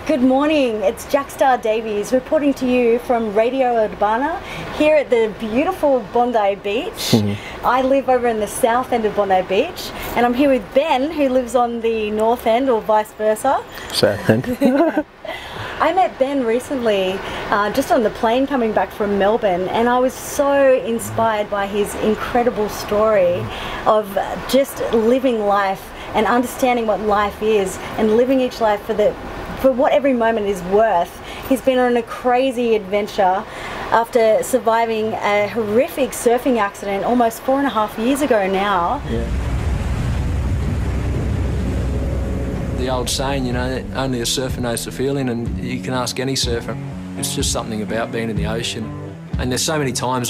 Good morning, it's Jackstar Davies reporting to you from Radio Urbana here at the beautiful Bondi Beach. I live over in the south end of Bondi Beach and I'm here with Ben, who lives on the north end, or vice versa. South end. I met Ben recently just on the plane coming back from Melbourne, and I was so inspired by his incredible story of just living life and understanding what life is and living each life for what every moment is worth. He's been on a crazy adventure after surviving a horrific surfing accident almost 4.5 years ago now. Yeah. The old saying, you know, only a surfer knows the feeling, and you can ask any surfer. It's just something about being in the ocean. And there's so many times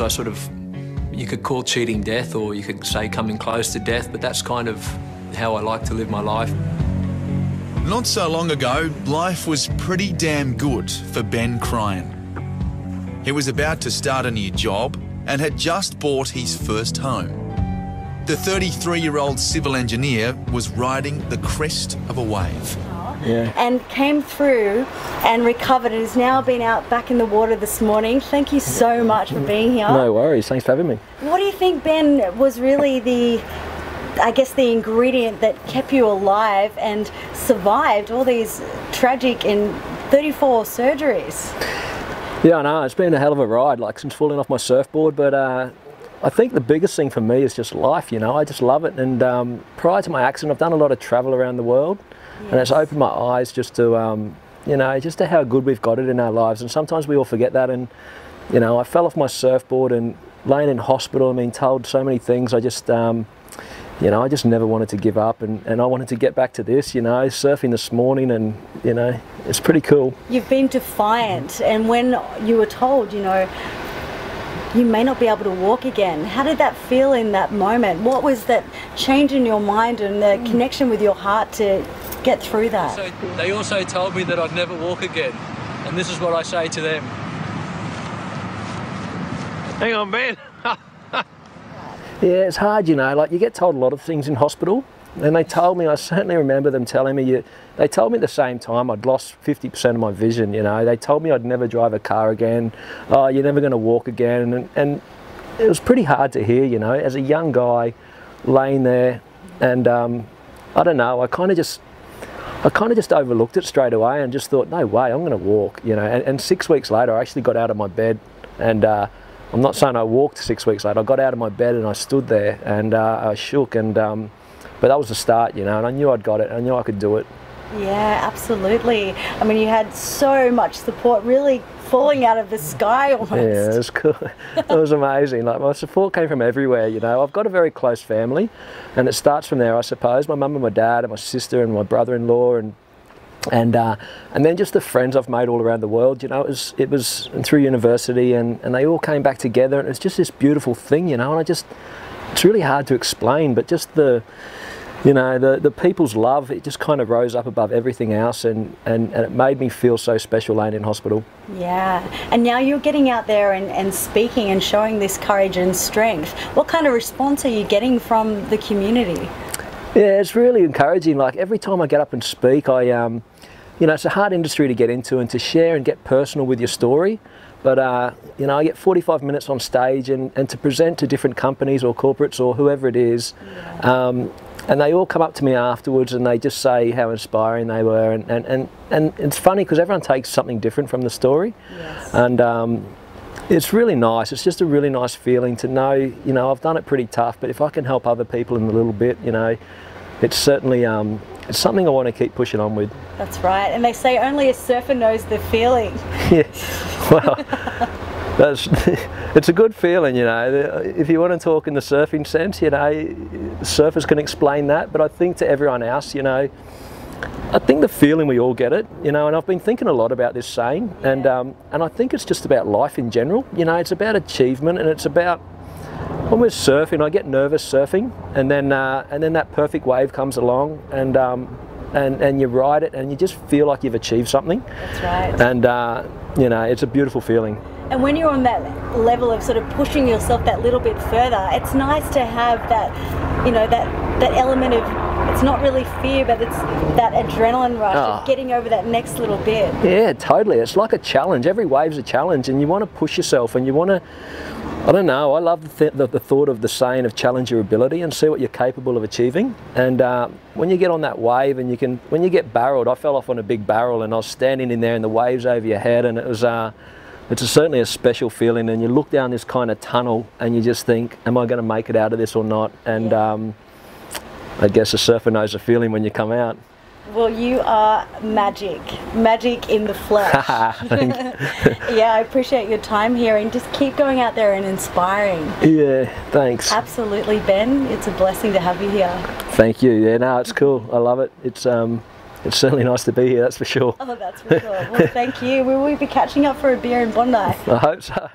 you could call cheating death, or you could say coming close to death, but that's kind of how I like to live my life. Not so long ago, life was pretty damn good for Ben Cryan. He was about to start a new job and had just bought his first home. The 33-year-old civil engineer was riding the crest of a wave. Yeah. And came through and recovered and has now been out back in the water this morning. Thank you so much for being here. No worries, thanks for having me. What do you think, Ben, was really the ingredient that kept you alive and survived all these tragic and 34 surgeries? Yeah, I know, it's been a hell of a ride, like since falling off my surfboard, but I think the biggest thing for me is just life, you know. I just love it, and prior to my accident I've done a lot of travel around the world. Yes. And it's opened my eyes just to, you know, just to how good we've got it in our lives, and sometimes we all forget that. And, you know, I fell off my surfboard and laying in hospital and being told so many things. I just, you know, I just never wanted to give up, and I wanted to get back to this, you know, surfing this morning, and, you know, it's pretty cool. You've been defiant, and when you were told, you know, you may not be able to walk again, how did that feel in that moment? What was that change in your mind and the connection with your heart to get through that? So they also told me that I'd never walk again, and this is what I say to them. Hang on, Ben. Yeah, it's hard, you know, like you get told a lot of things in hospital, and they told me, I certainly remember them telling me, they told me at the same time I'd lost 50% of my vision, you know. They told me I'd never drive a car again, oh, you're never going to walk again, and it was pretty hard to hear, you know, as a young guy laying there, and I don't know, I kind of just overlooked it straight away and just thought, no way, I'm going to walk, you know. And 6 weeks later I actually got out of my bed, and I'm not saying I walked 6 weeks later. I got out of my bed and I stood there, and I shook, and but that was the start, you know, and I knew I'd got it. I knew I could do it. Yeah, absolutely. I mean, you had so much support, really falling out of the sky almost. Yeah, it was cool. It was amazing. Like, my support came from everywhere, you know. I've got a very close family, and it starts from there, I suppose. My mum and my dad and my sister and my brother-in-law, and then just the friends I've made all around the world, you know. It was through university, and they all came back together, and it's just this beautiful thing, you know. And it's really hard to explain, but just the people's love, it just kind of rose up above everything else, and it made me feel so special laying in hospital. Yeah, and now you're getting out there and speaking and showing this courage and strength. What kind of response are you getting from the community? Yeah, it's really encouraging. Like, every time I get up and speak, you know, it's a hard industry to get into and to share and get personal with your story. But, you know, I get 45 minutes on stage and to present to different companies or corporates or whoever it is. Yeah. And they all come up to me afterwards and they just say how inspiring they were. And it's funny because everyone takes something different from the story. Yes. And it's really nice. It's just a really nice feeling to know, you know, I've done it pretty tough, but if I can help other people in a little bit, you know, it's certainly it's something I want to keep pushing on with. That's right. And they say only a surfer knows the feeling. Yeah. Well, it's a good feeling, you know. If you want to talk in the surfing sense, you know, surfers can explain that, but I think to everyone else, you know, I think the feeling, we all get it, you know. And I've been thinking a lot about this saying, yeah. And I think it's just about life in general, you know. It's about achievement, and it's about, when we're surfing, I get nervous surfing, and then that perfect wave comes along, and you ride it, and you just feel like you've achieved something. That's right. And you know, it's a beautiful feeling. And when you're on that level of sort of pushing yourself that little bit further, it's nice to have that, you know, that element of, it's not really fear, but it's that adrenaline rush of getting over that next little bit. Yeah, totally. It's like a challenge. Every wave's a challenge, and you want to push yourself, and you want to, I don't know, I love the thought of the saying of challenge your ability and see what you're capable of achieving. And when you get on that wave and when you get barreled, I fell off on a big barrel and I was standing in there and the waves over your head, and it was, it's certainly a special feeling. And you look down this kind of tunnel and you just think, am I going to make it out of this or not? And I guess a surfer knows the feeling when you come out. Well, you are magic in the flesh. Yeah, I appreciate your time here, and just keep going out there and inspiring. Yeah, thanks. Absolutely, Ben. It's a blessing to have you here. Thank you. Yeah, no, it's cool. I love it. It's certainly nice to be here, that's for sure. Oh, that's for sure. Well, thank you. Will we be catching up for a beer in Bondi? I hope so.